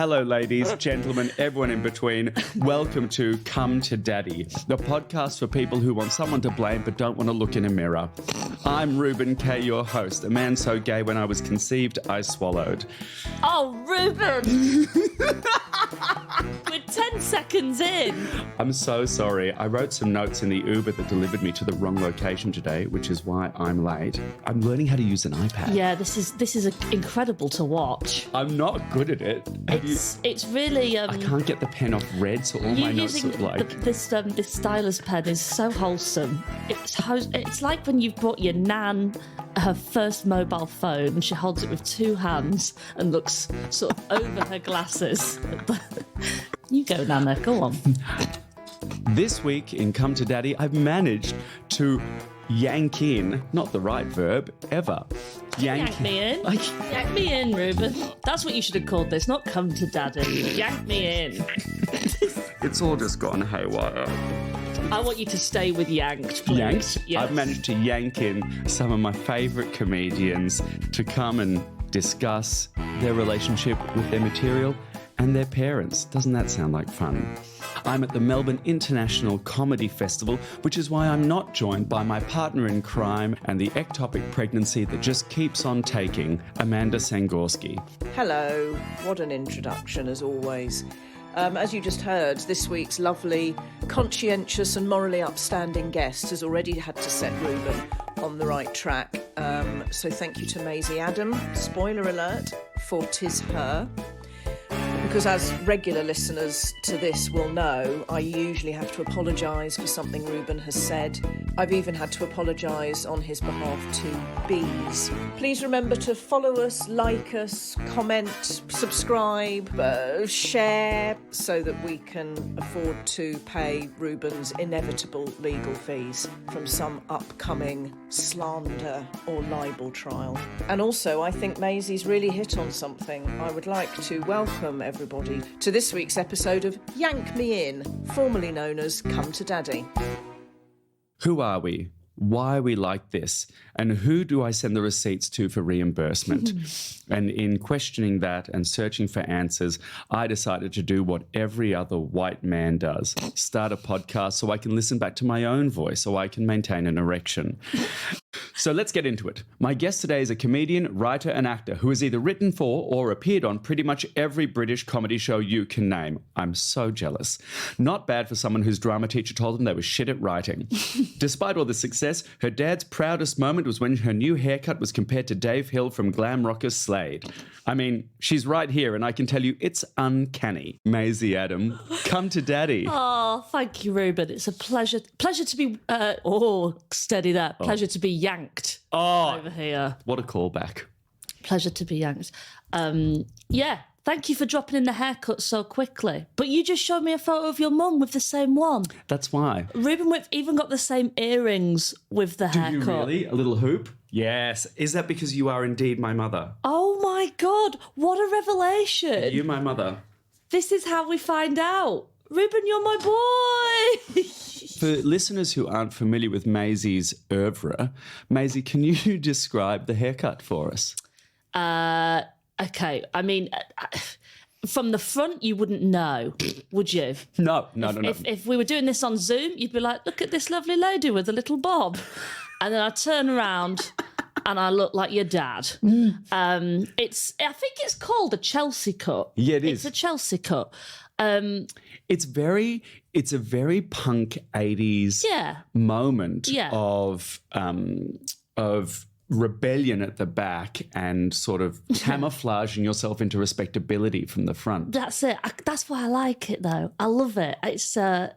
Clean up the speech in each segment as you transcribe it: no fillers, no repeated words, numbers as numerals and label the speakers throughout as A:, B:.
A: Hello, ladies, gentlemen, everyone in between. Welcome to Come to Daddy, the podcast for people who want someone to blame but don't want to look in a mirror. I'm Reuben K, your host, a man so gay when I was conceived, I swallowed.
B: Oh, Reuben! We're 10 seconds in.
A: I'm so sorry. I wrote some notes in the Uber that delivered me to the wrong location today, which is why I'm late. I'm learning how to use an iPad.
B: Yeah, this is incredible to watch.
A: I'm not good at it.
B: It's really.
A: I can't get the pen off red, so all my notes look like.
B: This stylus pen is so wholesome. It's like when you've brought your nan her first mobile phone and she holds it with two hands and looks sort of over her glasses. You go, Nana, go on.
A: This week in Come to Daddy, I've managed to yank in, not the right verb, ever.
B: Yank me in. Yank me in, Reuben. That's what you should have called this, not Come to Daddy. Yank me in.
A: It's all just gone haywire.
B: I want you to stay with yanked, please.
A: Yanked?
B: Yes.
A: I've managed to yank in some of my favourite comedians to come and discuss their relationship with their material and their parents. Doesn't that sound like fun? I'm at the Melbourne International Comedy Festival, which is why I'm not joined by my partner in crime and the ectopic pregnancy that just keeps on taking, Amanda Sangorski.
C: Hello, what an introduction as always. As you just heard, this week's lovely, conscientious and morally upstanding guest has already had to set Reuben on the right track. So thank you to Maisie Adam, spoiler alert, for 'Tis Her. Because as regular listeners to this will know, I usually have to apologise for something Reuben has said. I've even had to apologise on his behalf to bees. Please remember to follow us, like us, comment, subscribe, share, so that we can afford to pay Reuben's inevitable legal fees from some upcoming slander or libel trial. And also, I think Maisie's really hit on something. I would like to welcome everybody to this week's episode of Yank Me In, formerly known as Come to Daddy.
A: Who are we? Why are we like this? And who do I send the receipts to for reimbursement? And in questioning that and searching for answers, I decided to do what every other white man does. Start a podcast so I can listen back to my own voice, so I can maintain an erection. So let's get into it. My guest today is a comedian, writer and actor who has either written for or appeared on pretty much every British comedy show you can name. I'm so jealous. Not bad for someone whose drama teacher told them they were shit at writing. Despite all the success, her dad's proudest moment was when her new haircut was compared to Dave Hill from glam rocker Slade. I mean, she's right here and I can tell you it's uncanny. Maisie Adam, come to Daddy.
B: Oh, thank you, Reuben. It's a pleasure to be, steady that. Pleasure to be yanked over here.
A: What a callback.
B: Pleasure to be yanked. Yeah, thank you for dropping in the haircut so quickly. But you just showed me a photo of your mum with the same one.
A: That's why.
B: Reuben, we've even got the same earrings with the haircut.
A: Do you really? A little hoop? Yes. Is that because you are indeed my mother?
B: Oh my God, what a revelation.
A: Are you my mother?
B: This is how we find out. Reuben, you're my boy.
A: For listeners who aren't familiar with Maisie's oeuvre, Maisie, can you describe the haircut for us?
B: Okay, I mean, from the front, you wouldn't know, would you?
A: No.
B: If we were doing this on Zoom, you'd be like, look at this lovely lady with a little bob. And then I turn around and I look like your dad. I think it's called a Chelsea cut.
A: Yeah, it is.
B: It's a Chelsea cut.
A: It's a very punk 80s moment of rebellion at the back and sort of camouflaging yourself into respectability from the front.
B: That's it. That's why I like it, though. I love it. It's a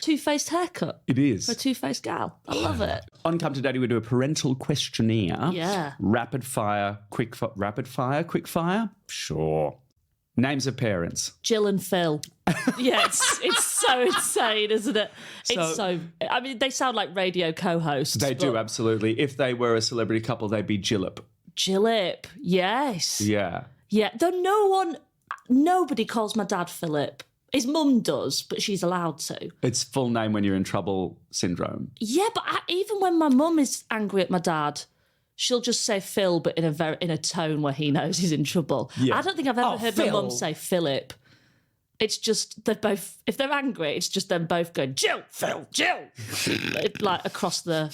B: two-faced haircut.
A: It is.
B: For a two-faced gal. I love it.
A: On Come to Daddy, we do a parental questionnaire.
B: Yeah.
A: Rapid fire, quick fire? Sure. Names of parents.
B: Jill and Phil. Yeah, it's so insane, isn't it? I mean, they sound like radio co-hosts.
A: They do, absolutely. If they were a celebrity couple, they'd be Gillip.
B: Gillip, yes.
A: Yeah.
B: Yeah, though nobody calls my dad Philip. His mum does, but she's allowed to.
A: It's full name when you're in trouble syndrome.
B: Yeah, but even when my mum is angry at my dad, she'll just say Phil, but in a tone where he knows he's in trouble. Yeah. I don't think I've ever heard my mum say Philip. It's just they're both. If they're angry, it's just them both going Jill, Phil, Jill, like across the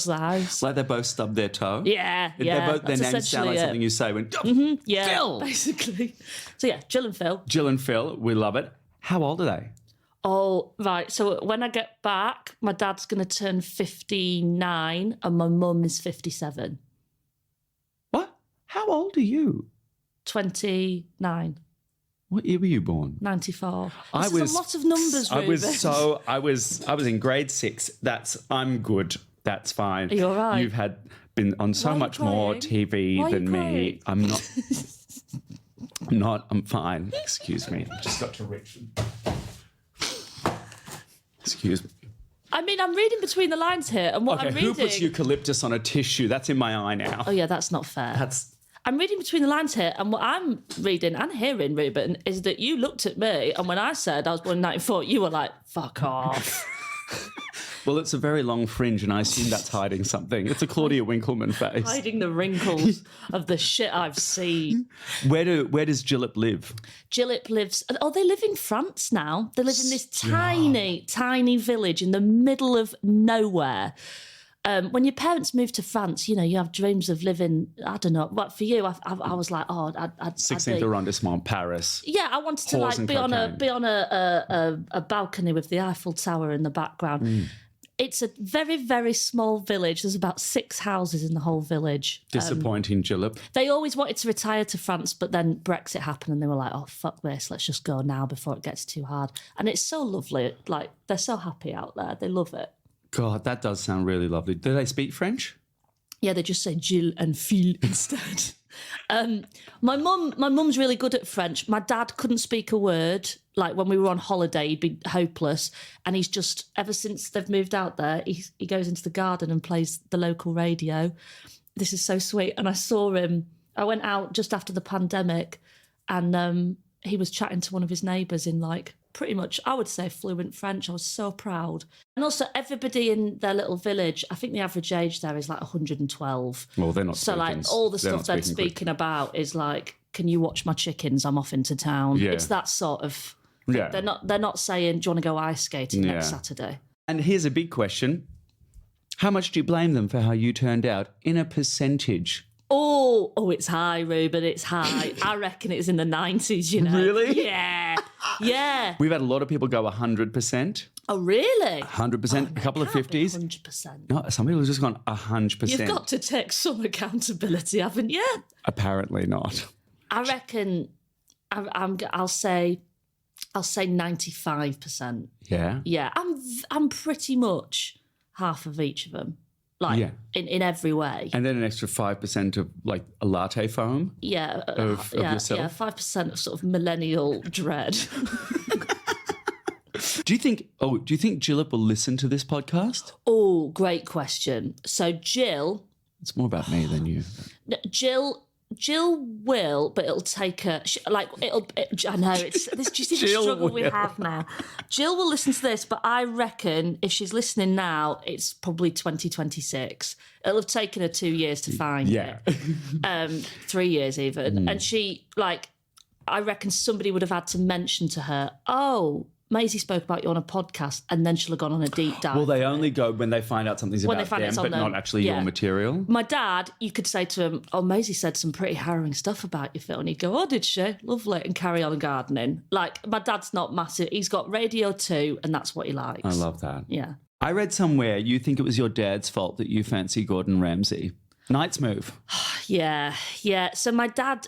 B: house.
A: Like they both stubbed their toe.
B: Yeah.
A: Their names sound like something you say when Phil,
B: basically. So yeah, Jill and Phil.
A: Jill and Phil, we love it. How old are they?
B: Oh, right. So when I get back, my dad's going to turn 59 and my mum is 57.
A: What? How old are you?
B: 29.
A: What year were you born?
B: 94. This is a lot of numbers, Reuben.
A: I was in grade 6. I'm good. That's fine.
B: Are you all right?
A: You've been on so much more TV than me. I'm not. I'm fine. Excuse me. I just got to reach. Excuse me.
B: I mean, I'm reading between the lines here, and what I'm reading...
A: who puts eucalyptus on a tissue? That's in my eye now.
B: Oh, yeah, that's not fair. I'm reading between the lines here, and what I'm reading and hearing, Reuben, is that you looked at me, and when I said I was born in 94, you were like, fuck off.
A: Well, it's a very long fringe, and I assume that's hiding something. It's a Claudia Winkleman face.
B: Hiding the wrinkles of the shit I've seen.
A: Where does Gillip live?
B: Gillip lives... Oh, they live in France now. They live in this tiny, tiny village in the middle of nowhere. When your parents move to France, you know, you have dreams of living, I don't know, but for you, I was like, oh, I'd
A: 16th arrondissement, Paris.
B: Yeah, I wanted to like be on a balcony with the Eiffel Tower in the background. It's a very, very small village. There's about 6 houses in the whole village.
A: Disappointing, Gillip.
B: They always wanted to retire to France, but then Brexit happened and they were like, oh, fuck this, let's just go now before it gets too hard. And it's so lovely. Like, they're so happy out there. They love it.
A: God, that does sound really lovely. Do they speak French?
B: Yeah, they just say Jill and Phil instead. My mum's really good at French. My dad couldn't speak a word. Like when we were on holiday, he'd be hopeless. And he's just, ever since they've moved out there, he goes into the garden and plays the local radio. This is so sweet. And I saw him, I went out just after the pandemic and he was chatting to one of his neighbours in like pretty much, I would say, fluent French. I was so proud. And also everybody in their little village, I think the average age there is like 112.
A: Well, they're not
B: so like all the stuff they're speaking about is like, can you watch my chickens? I'm off into town. Yeah. It's that sort of... Yeah. They're not saying, do you want to go ice skating next Saturday?
A: And here's a big question. How much do you blame them for how you turned out in a percentage?
B: Oh, it's high, Reuben, it's high. I reckon it's in the 90s, you know.
A: Really?
B: Yeah. Yeah.
A: We've had a lot of people go 100%.
B: Oh, really?
A: 100%, a couple of 50s.
B: 100%.
A: No, some people have just gone 100%.
B: You've got to take some accountability, haven't you?
A: Apparently not.
B: I reckon I'll say 95%.
A: Yeah?
B: Yeah, I'm pretty much half of each of them. Like, in every way.
A: And then an extra 5% of, like, a latte foam?
B: Yeah.
A: Of yourself?
B: Yeah, 5% of sort of millennial dread.
A: Do you think Gillip will listen to this podcast?
B: Oh, great question. So Jill...
A: It's more about me than you.
B: Jill will, but it'll take her... I know, it's this just is the struggle we have now. Jill will listen to this, but I reckon if she's listening now, it's probably 2026. It'll have taken her 2 years to find it. 3 years even. And she, I reckon somebody would have had to mention to her, oh... Maisie spoke about you on a podcast, and then she'll have gone on a deep dive.
A: Well, they only go when they find out something's about them, but not actually your material.
B: My dad, you could say to him, oh, Maisie said some pretty harrowing stuff about you, Phil. And he'd go, oh, did she? Lovely. And carry on gardening. Like, my dad's not massive. He's got radio too, and that's what he likes.
A: I love that.
B: Yeah.
A: I read somewhere you think it was your dad's fault that you fancy Gordon Ramsay. Knight's move.
B: Yeah. So my dad,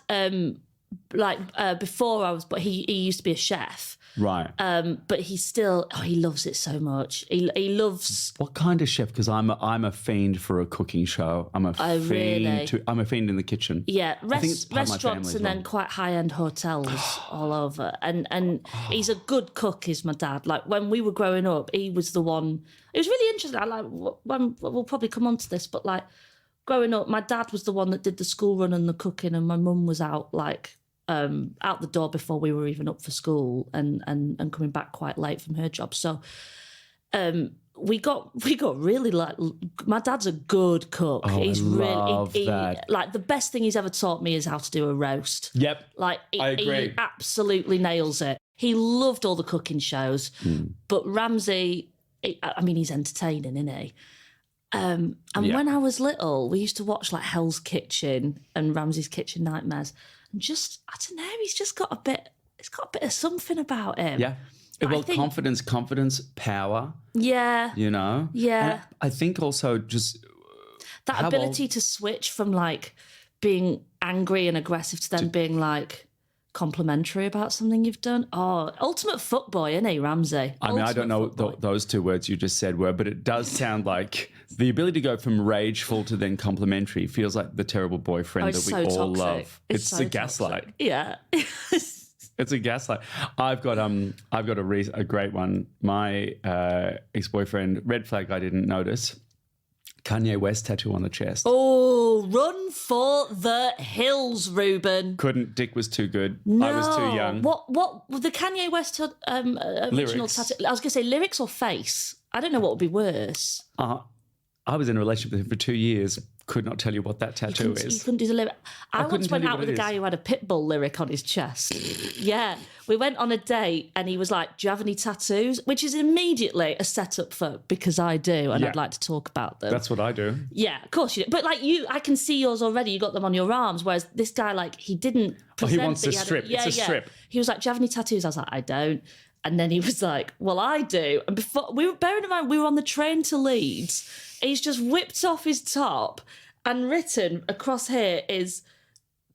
B: before I was, but he used to be a chef.
A: Right.
B: But he still, he loves it so much. He loves...
A: What kind of chef? Because I'm a fiend for a cooking show. I'm a fiend in the kitchen.
B: Yeah, restaurants and then quite high-end hotels all over. And he's a good cook, is my dad. Like, when we were growing up, he was the one... It was really interesting. We'll probably come on to this, but, like, growing up, my dad was the one that did the school run and the cooking, and my mum was out, out the door before we were even up for school and coming back quite late from her job. So we got really like. My dad's a good cook.
A: Oh,
B: He's
A: I love that.
B: Like the best thing he's ever taught me is how to do a roast.
A: Yep.
B: Like
A: I agree.
B: He absolutely nails it. He loved all the cooking shows, but Ramsay, I mean, he's entertaining, isn't he? And when I was little, we used to watch like Hell's Kitchen and Ramsay's Kitchen Nightmares, and just I don't know, he's just got a bit. It's got a bit of something about him.
A: Yeah.
B: But
A: Well, confidence, power.
B: Yeah.
A: You know?
B: Yeah.
A: And I think also just
B: that ability to switch from like being angry and aggressive to then being like complimentary about something you've done. Oh, ultimate fuckboy, isn't he, Ramsay?
A: I mean, I don't know what those two words you just said were, but it does sound like the ability to go from rageful to then complimentary feels like the terrible boyfriend that we all love. It's
B: so
A: a gaslight.
B: Toxic. Yeah.
A: It's a gaslight. I've got a great one. My ex-boyfriend, red flag I didn't notice, Kanye West tattoo on the chest.
B: Oh, run for the hills, Reuben.
A: Dick was too good.
B: No.
A: I was too young.
B: What the Kanye West original
A: Lyrics.
B: tattoo? I was going to say lyrics or face. I don't know what would be worse.
A: I was in a relationship with him for 2 years. Could not tell you what that tattoo is.
B: You couldn't do the lyric. I once
A: couldn't
B: went
A: tell you
B: out
A: what
B: with a
A: it
B: guy
A: is.
B: who had a Pitbull lyric on his chest. Yeah. We went on a date and he was like, do you have any tattoos? Which is immediately a setup for because I do and
A: Yeah.
B: I'd like to talk about them.
A: That's what I do.
B: Yeah, of course you do. But like I can see yours already. You got them on your arms. Whereas this guy, like, he didn't.
A: He
B: present
A: wants
B: that
A: to
B: he had
A: strip. It's a strip.
B: He was like, "Do you have any tattoos?" I was like, "I don't." And then he was like, "Well, I do." And before bearing in mind we were on the train to Leeds, he's just whipped off his top and written across here is,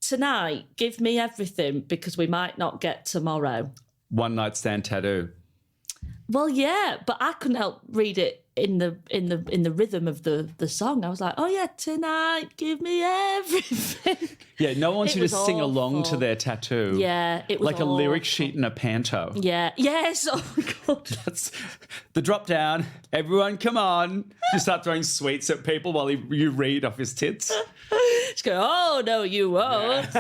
B: "Tonight, give me everything because we might not get tomorrow."
A: One night stand tattoo.
B: Well, yeah, but I couldn't help read it in the rhythm of the song. I was like, "Oh yeah, tonight, give me everything."
A: Yeah, no one wants
B: It
A: you to
B: was
A: sing along to
B: awful.
A: their tattoo.
B: Yeah, it was
A: like a lyric
B: awful.
A: sheet in a panto.
B: Yeah. Yes. Oh my god.
A: That's the drop down. Everyone, come on! You start throwing sweets at people while you read off his tits.
B: Just go. Oh no, you won't.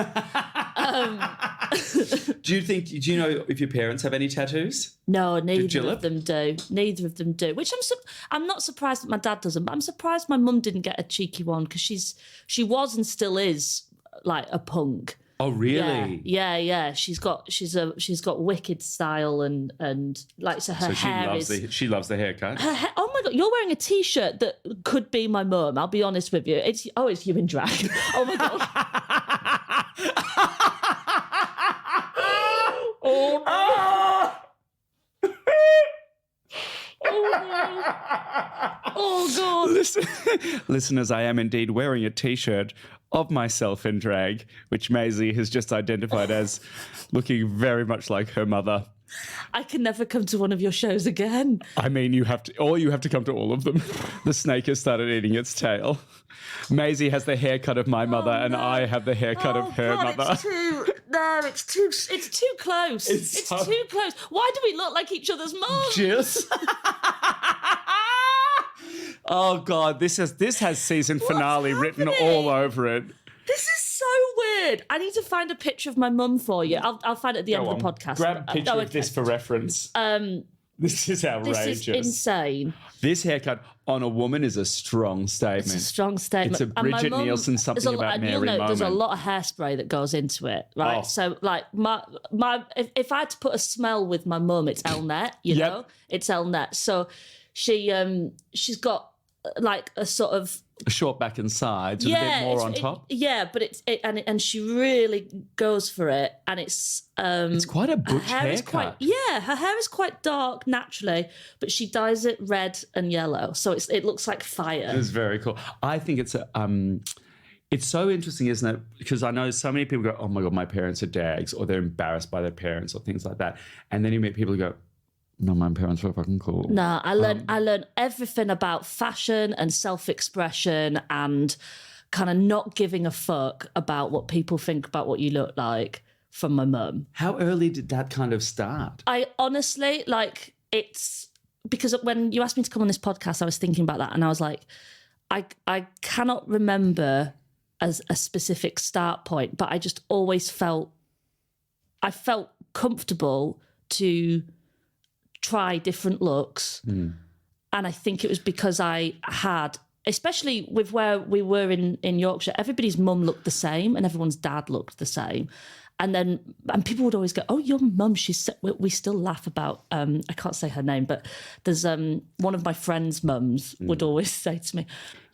A: Do you know if your parents have any tattoos?
B: No, neither
A: Gillip?
B: of them do. Neither of them do. Which I'm not surprised that my dad doesn't. But I'm surprised my mum didn't get a cheeky one because she was and still is like a punk.
A: Oh, really?
B: Yeah. She's got wicked style and like so her
A: So she
B: hair
A: loves
B: is.
A: she loves the haircut.
B: Oh my god! You're wearing a T-shirt that could be my mum. I'll be honest with you. It's you in drag. Oh my god! Oh no! Oh god!
A: Listeners, I am indeed wearing a T-shirt of myself in drag, which Maisie has just identified as looking very much like her mother.
B: I can never come to one of your shows again.
A: I mean, you have to come to all of them. The snake has started eating its tail. Maisie has the haircut of my mother, and I have the haircut of her mother.
B: It's too close. It's
A: so-
B: too close. Why do we look like each other's mums?
A: Cheers. Oh God, this has season finale written all over it.
B: This is so weird. I need to find a picture of my mum for you. I'll find it at the end of the podcast.
A: Grab a picture
B: Oh,
A: of this for reference. This is
B: This
A: outrageous.
B: is insane.
A: This haircut on a woman is a strong statement.
B: It's a strong statement.
A: It's a
B: And my
A: Bridget
B: mum-
A: Nielsen
B: there's
A: something about
B: and
A: Mary
B: you'll know,
A: moment.
B: There's a lot of hairspray that goes into it, right?
A: Oh.
B: So, like, my if I had to put a smell with my mum, it's Elnet. You
A: Yep.
B: know, it's Elnet. So she's got like a sort of
A: A short back and sides with a bit more on top.
B: but and she really goes for it, and it's
A: It's quite a butch
B: her hair is
A: haircut.
B: her hair is quite dark naturally, but she dyes it red and yellow, so it looks like fire.
A: It's very cool. I think it's it's so interesting, isn't it? Because I know so many people go, "Oh my God, my parents are dags," or they're embarrassed by their parents, or things like that. And then you meet people who go, "No, my parents were fucking cool."
B: No, I learned everything about fashion and self-expression and kind of not giving a fuck about what people think about what you look like from my mum.
A: How early did that kind of start?
B: I honestly, like, it's because when you asked me to come on this podcast, I was thinking about that, and I was like, I cannot remember as a specific start point, but I just always felt comfortable to try different looks And I think it was because I had, especially with where we were in Yorkshire, everybody's mum looked the same and everyone's dad looked the same. And people would always go, "Oh, your mum, we still laugh about, I can't say her name, but there's one of my friend's mums would always say to me,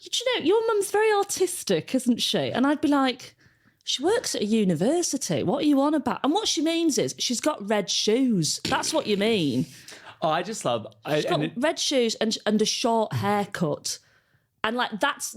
B: "Do you know, your mum's very artistic, isn't she?" And I'd be like, "She works at a university. What are you on about?" And what she means is she's got red shoes. That's what you mean.
A: Oh, I just love...
B: She's got red shoes and a short haircut. And like that's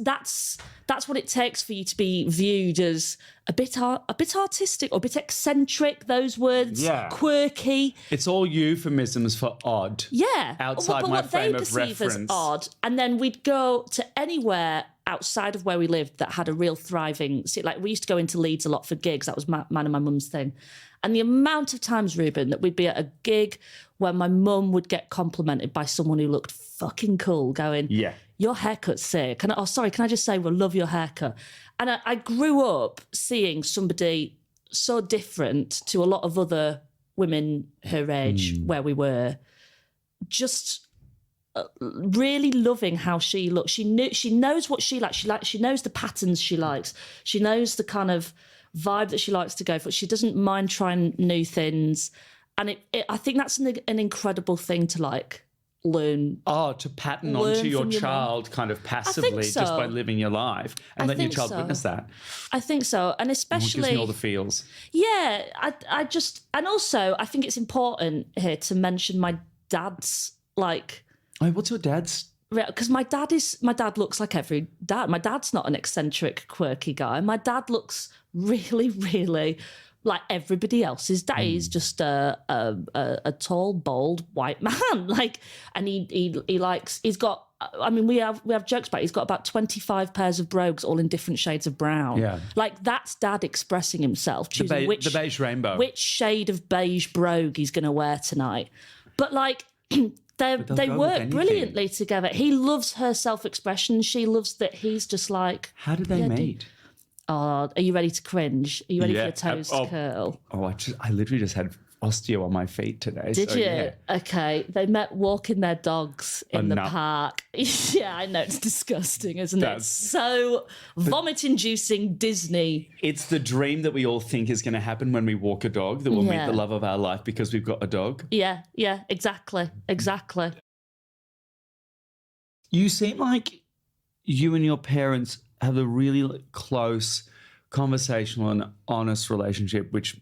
B: what it takes for you to be viewed as a bit artistic or a bit eccentric. Those words, quirky.
A: It's all euphemisms for odd.
B: Yeah,
A: outside my frame of reference.
B: As odd, and then we'd go to anywhere outside of where we lived that had a real thriving. Like we used to go into Leeds a lot for gigs. That was mine and my mum's thing. And the amount of times, Reuben, that we'd be at a gig where my mum would get complimented by someone who looked fucking cool, going, "Yeah, your haircut's sick. Can I just say, well, love your haircut." And I grew up seeing somebody so different to a lot of other women her age where we were, just really loving how she looked. She knows what she likes. She knows the patterns she likes. She knows the kind of vibe that she likes to go for. She doesn't mind trying new things. And I think that's an incredible thing to like learn.
A: Oh, to pattern onto your child kind of passively just by living your life and letting your child witness that.
B: I think so. And especially...
A: It gives me all the feels.
B: Yeah. I just... And also, I think it's important here to mention my dad's like...
A: Oh, what's your dad's?
B: Because my dad looks like every dad. My dad's not an eccentric, quirky guy. My dad looks really, really like everybody else's dad. He's just a tall, bold white man. Like, and he's got. I mean, we have jokes about it. He's got about 25 pairs of brogues, all in different shades of brown. Yeah, like that's dad expressing himself, choosing
A: the beige rainbow,
B: which shade of beige brogue he's going to wear tonight. But like. They work brilliantly together. He loves her self-expression. She loves that he's just like...
A: How did they meet?
B: Oh, are you ready to cringe? Are you ready for your toes to curl?
A: Oh, I literally just had osteo on my feet today.
B: Did you? Yeah. Okay. They met walking their dogs in the park. Yeah, I know. It's disgusting, isn't it? So vomit-inducing Disney.
A: It's the dream that we all think is going to happen when we walk a dog, that we'll meet the love of our life because we've got a dog.
B: Yeah, exactly.
A: You seem like you and your parents have a really close conversational and honest relationship, which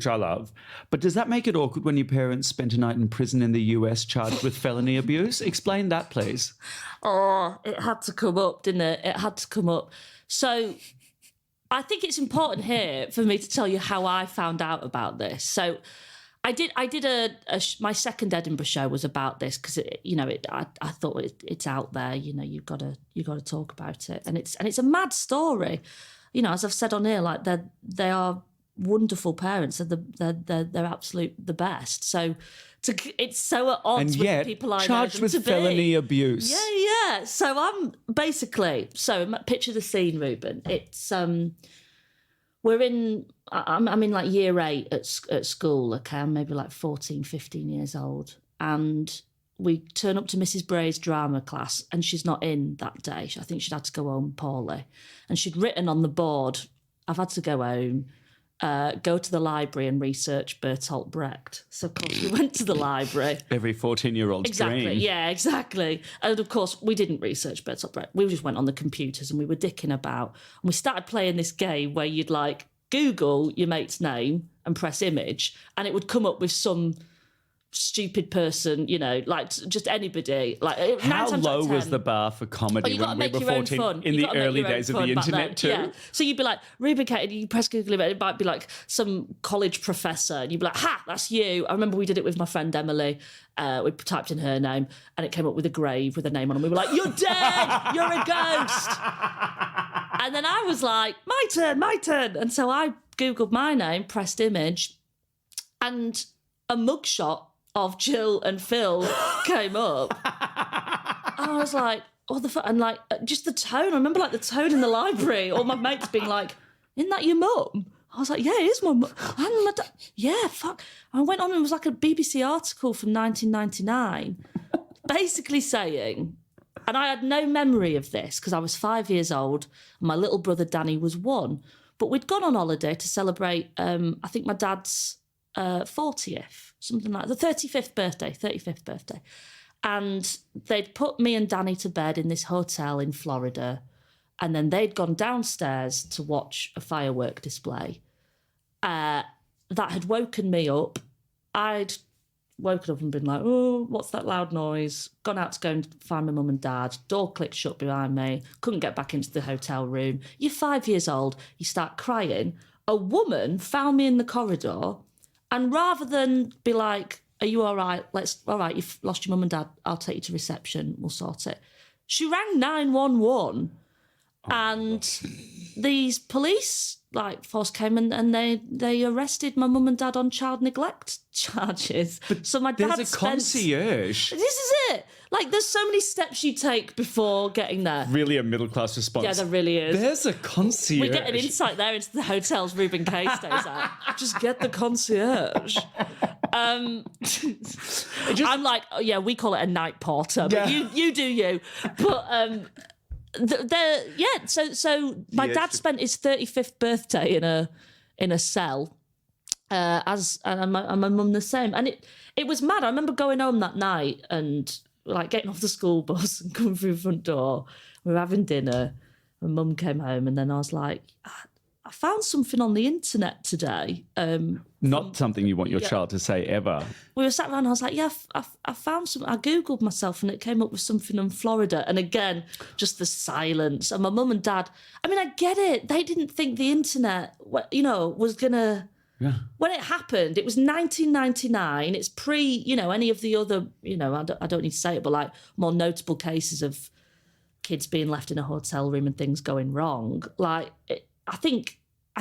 A: I love. But does that make it awkward when your parents spent a night in prison in the US charged with felony abuse? Explain that, please.
B: Oh, it had to come up, didn't it? It had to come up. So I think it's important here for me to tell you how I found out about this. So I did my second Edinburgh show was about this because I thought it's out there. You know, you've got to talk about it, and it's a mad story. You know, as I've said on here, like they are wonderful parents. They're absolute the best. So it's so at odds with people I know
A: charged with felony abuse.
B: Yeah. So I'm basically picture the scene, Reuben. It's I'm in like year 8 at school. Okay, I'm maybe like 14, 15 years old, and we turn up to Mrs. Bray's drama class, and she's not in that day. I think she'd had to go home poorly, and she'd written on the board, "I've had to go home. Go to the library and research Bertolt Brecht." So, of course, we went to the library.
A: Every 14-year-old's dream.
B: Yeah, exactly. And, of course, we didn't research Bertolt Brecht. We just went on the computers and we were dicking about. And we started playing this game where you'd, like, Google your mate's name and press image, and it would come up with some stupid person, you know, like just anybody. Like
A: how low was the bar for comedy when we were 14 in the early days of the internet too? Yeah.
B: So you'd be like, Reuben, you press Google, it might be like some college professor, and you'd be like, "Ha, that's you." I remember we did it with my friend Emily. We typed in her name, and it came up with a grave with a name on it. We were like, "You're dead. You're a ghost." And then I was like, my turn. And so I Googled my name, pressed image, and a mugshot of Jill and Phil came up. And I was like, what the fuck? And like, just the tone. I remember like the tone in the library, all my mates being like, "Isn't that your mum?" I was like, "Yeah, it is my mum." And my dad, "Yeah, fuck." I went on and it was like a BBC article from 1999. basically saying, and I had no memory of this because I was 5 years old and my little brother Danny was 1. But we'd gone on holiday to celebrate, I think my dad's 40th, something like the 35th birthday. And they'd put me and Danny to bed in this hotel in Florida. And then they'd gone downstairs to watch a firework display. That had woken me up. I'd woken up and been like, oh, what's that loud noise? Gone out to go and find my mum and dad. Door clicked shut behind me. Couldn't get back into the hotel room. You're 5 years old. You start crying. A woman found me in the corridor, and rather than be like, are you all right? All right, you've lost your mum and dad. I'll take you to reception. We'll sort it. She rang 911, and these police force came and they arrested my mum and dad on child neglect charges.
A: But
B: so my dad
A: there's a concierge.
B: This is it. There's so many steps you take before getting there.
A: Really a middle class response.
B: Yeah, there really is.
A: There's a concierge.
B: We get an insight there into the hotels Reuben K stays at. Just get the concierge. I'm like, oh, yeah, we call it a night porter, but you do you. But so my dad spent his 35th birthday in a cell, and my mum the same, and it was mad. I remember going home that night and getting off the school bus and coming through the front door. We were having dinner. My mum came home, and then I was like, I found something on the internet today.
A: Not something you want your child to say ever.
B: We were sat around and I was like, yeah, I found some. I Googled myself and it came up with something in Florida. And again, just the silence. And my mum and dad, I mean, I get it. They didn't think the internet, was going to... Yeah. When it happened, it was 1999. It's pre, any of the other, I don't need to say it, but more notable cases of kids being left in a hotel room and things going wrong. I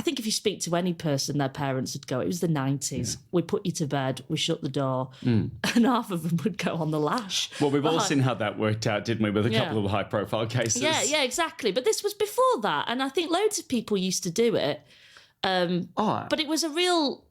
B: think if you speak to any person, their parents would go, it was the 90s. Yeah. We put you to bed, we shut the door, and half of them would go on the lash.
A: Well, we've all seen how that worked out, didn't we, with a couple of high-profile cases?
B: Yeah, exactly. But this was before that, and I think loads of people used to do it. But it was a real,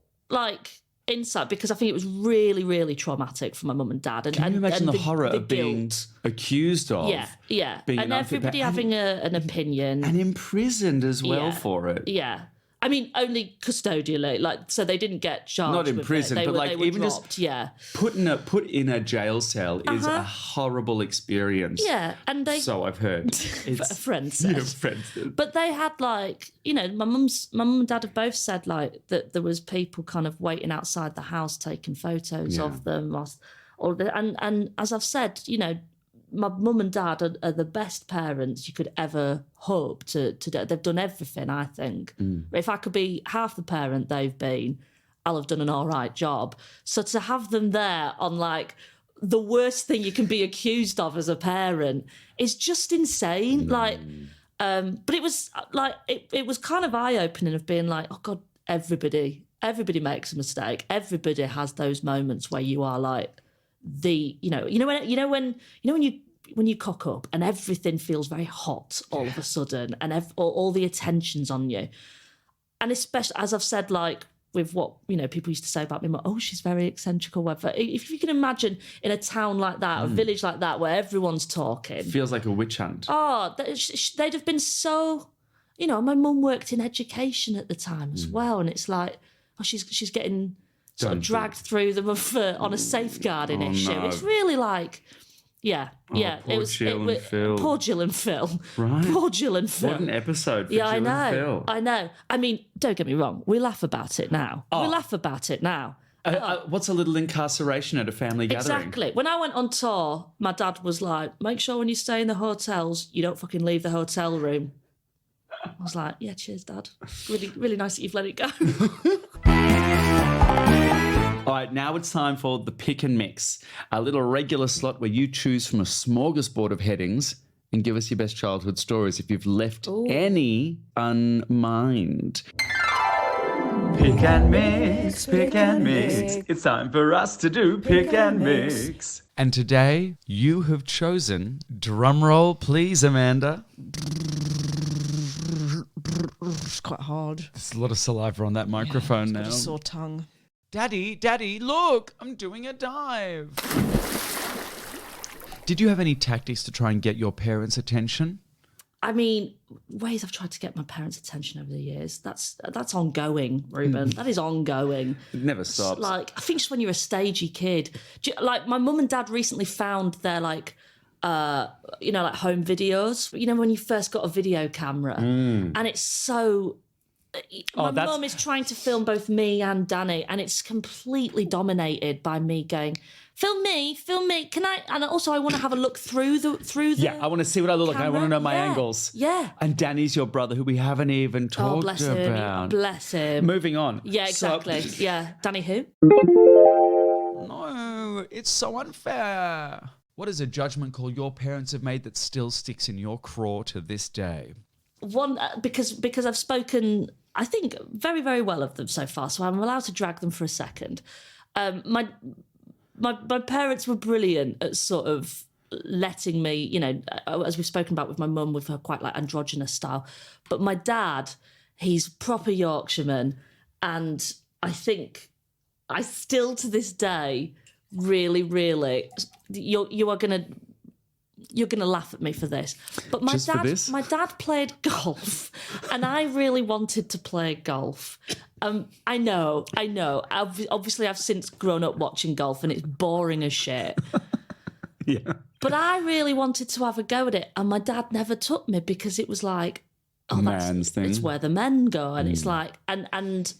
B: insight, because I think it was really, really traumatic for my mum and dad.
A: Can you imagine the horror of being accused of?
B: Yeah. And everybody having an opinion.
A: And imprisoned as well for it.
B: Yeah. I mean, only custodially, so they didn't get charged.
A: Not in prison, but
B: they were
A: even
B: dropped,
A: just put in a jail cell is a horrible experience.
B: Yeah, and they.
A: So I've heard.
B: A friend said.
A: Yeah, friends said.
B: But they had my mum and dad have both said that there was people kind of waiting outside the house taking photos of them, and as I've said, my mum and dad are the best parents you could ever hope to do. They've done everything, I think. If I could be half the parent they've been, I'll have done an all right job. So to have them there on the worst thing you can be accused of as a parent is just insane. But it was it was kind of eye-opening of being like, oh God, everybody makes a mistake. Everybody has those moments where you are when you cock up and everything feels very hot all of a sudden, and all the attention's on you, and especially as I've said, with what people used to say about me, oh, she's very eccentric or whatever. If you can imagine in a town like that, a village like that, where everyone's talking,
A: feels like a witch hunt.
B: Oh, they'd have been so. My mum worked in education at the time as well, and it's like, oh, she's getting sort of dragged through them on a safeguarding issue. No. It's really
A: Poor Jill
B: and Phil.
A: Right.
B: Poor Jill and Phil.
A: What an episode for Jill and Phil.
B: I know. I mean, don't get me wrong. We laugh about it now.
A: What's a little incarceration at a family gathering?
B: Exactly. When I went on tour, my dad was like, make sure when you stay in the hotels, you don't fucking leave the hotel room. I was like, yeah, cheers, Dad. Really, really nice that you've let it go.
A: All right, now it's time for the pick and mix, a little regular slot where you choose from a smorgasbord of headings and give us your best childhood stories if you've left any unmined. Pick and mix, pick and mix. It's time for us to do pick and mix. And today you have chosen, drumroll please, Amanda.
C: It's quite hard.
A: There's a lot of saliva on that microphone now.
C: Got a sore tongue.
A: Daddy, look, I'm doing a dive. Did you have any tactics to try and get your parents' attention?
B: I mean, ways I've tried to get my parents' attention over the years. That's ongoing, Reuben. That is ongoing.
A: It never stops.
B: Like, I think just when you're a stagey kid, like my mum and dad recently found their like home videos. You know, when you first got a video camera, and it's so. My mum is trying to film both me and Danny, and it's completely dominated by me going, film me. Can I? And also, I want to have a look through the.
A: Yeah, I want to see what I look like. I want to know my angles.
B: Yeah.
A: And Danny's your brother, who we haven't even talked
B: bless
A: about.
B: him. Bless him.
A: Moving on.
B: Yeah, exactly. Yeah. Danny who?
A: No, it's so unfair. What is a judgment call your parents have made that still sticks in your craw to this day?
B: One, because I've spoken, I think, very, very well of them so far, so I'm allowed to drag them for a second. My parents were brilliant at sort of letting me, you know, as we've spoken about with my mum, with her quite like androgynous style. But my dad, he's proper Yorkshireman, and I think I still to this day really, really, you're gonna laugh at me for this, but my dad played golf, and I really wanted to play golf. I know. Obviously, I've since grown up watching golf, and it's boring as shit.
A: Yeah.
B: But I really wanted to have a go at it, and my dad never took me because it was like,
A: man's thing.
B: It's where the men go, and it's like, and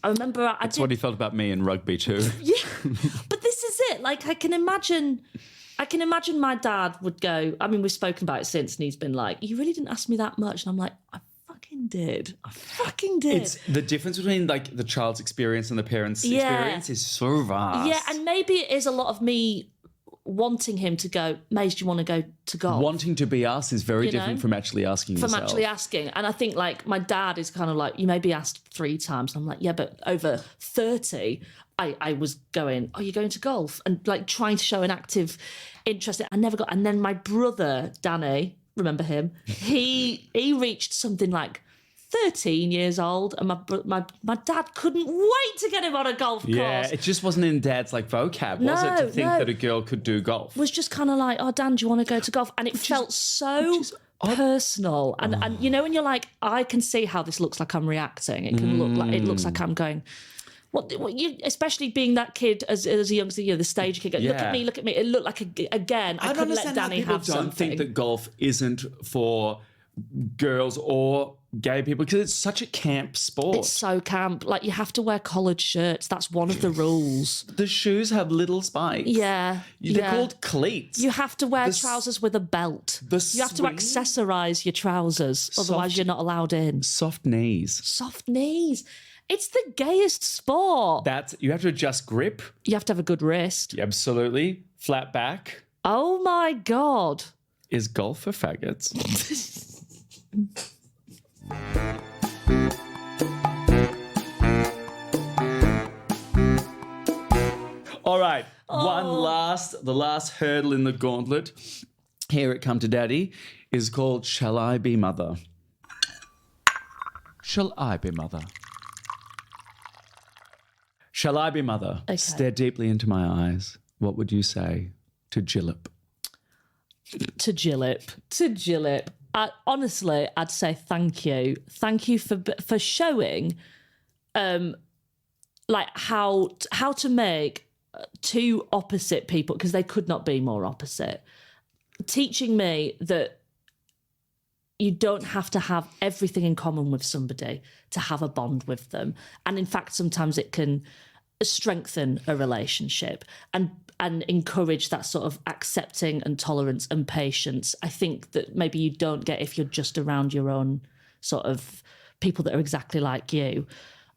B: I remember
A: That's what he felt about me in rugby too.
B: Yeah, but this is it. Like, I can imagine my dad would go, I mean, we've spoken about it since, and he's been like, you really didn't ask me that much. And I'm like, I fucking did.
A: It's the difference between like the child's experience and the parent's experience is so vast.
B: Yeah, and maybe it is a lot of me wanting him to go, Maze, do you want to go to golf?
A: Wanting to be asked is very different from actually asking yourself.
B: From actually asking. And I think like my dad is kind of like, you may be asked 3 times. I'm like, yeah, but over 30, I was going, you're going to golf? And like trying to show an active interest. I never got. And then my brother, Danny, remember him? He reached something like 13 years old, and my dad couldn't wait to get him on a golf course.
A: Yeah, it just wasn't in Dad's like vocab, was it, to think that a girl could do golf?
B: Was just kind of like, Dan, do you want to go to golf? And it felt so personal. And you know, when you're like, I can see how this looks like I'm reacting. It can looks like I'm going. What you, especially being that kid as a youngster, the stage kid. Look at me. It looked like again. I couldn't let Danny have something.
A: Don't think that golf isn't for girls or gay people because it's such a camp sport.
B: It's so camp. Like, you have to wear collared shirts. That's one of the rules.
A: The shoes have little spikes.
B: Yeah.
A: They're called cleats.
B: You have to wear trousers with a belt. You have to accessorise your trousers. Otherwise, you're not allowed in.
A: Soft knees.
B: Soft knees. It's the gayest sport.
A: You have to adjust grip.
B: You have to have a good wrist.
A: Yeah, absolutely. Flat back.
B: Oh, my God.
A: Is golf for faggots? All right, the last hurdle in the gauntlet. Here it come to Daddy is called Shall I Be Mother? Shall I be mother? Shall I be mother?
B: Okay.
A: Stare deeply into my eyes. What would you say to Gillip?
B: To Gillip. Honestly, I'd say thank you. Thank you for showing, like how to make 2 opposite people, because they could not be more opposite. Teaching me that you don't have to have everything in common with somebody to have a bond with them, and in fact, sometimes it can strengthen a relationship and encourage that sort of accepting and tolerance and patience. I think that maybe you don't get if you're just around your own sort of people that are exactly like you.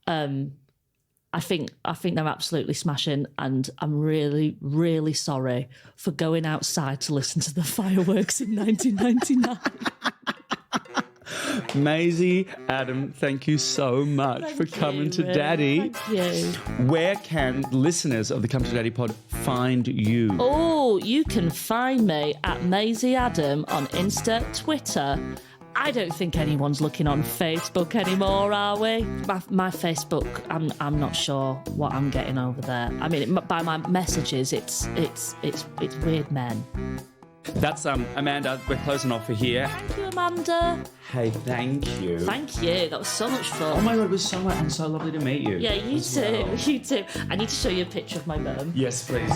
B: I think they're absolutely smashing, and I'm really, really sorry for going outside to listen to the fireworks in 1999.
A: Maisie Adam, thank you so much for coming to Daddy.
B: Thank you.
A: Where can listeners of the Come to Daddy pod find you?
B: Oh, you can find me at Maisie Adam on Insta, Twitter. I don't think anyone's looking on Facebook anymore, are we? My Facebook, I'm not sure what I'm getting over there. I mean, by my messages, it's weird men.
A: That's Amanda. We're closing off for here.
B: Thank you, Amanda.
A: Hey, thank you.
B: Thank you. That was so much fun.
A: Oh my god, it was so much and so lovely to meet you.
B: Yeah, you
A: as
B: too.
A: well.
B: You too. I need to show you a picture of my mum.
A: Yes, please.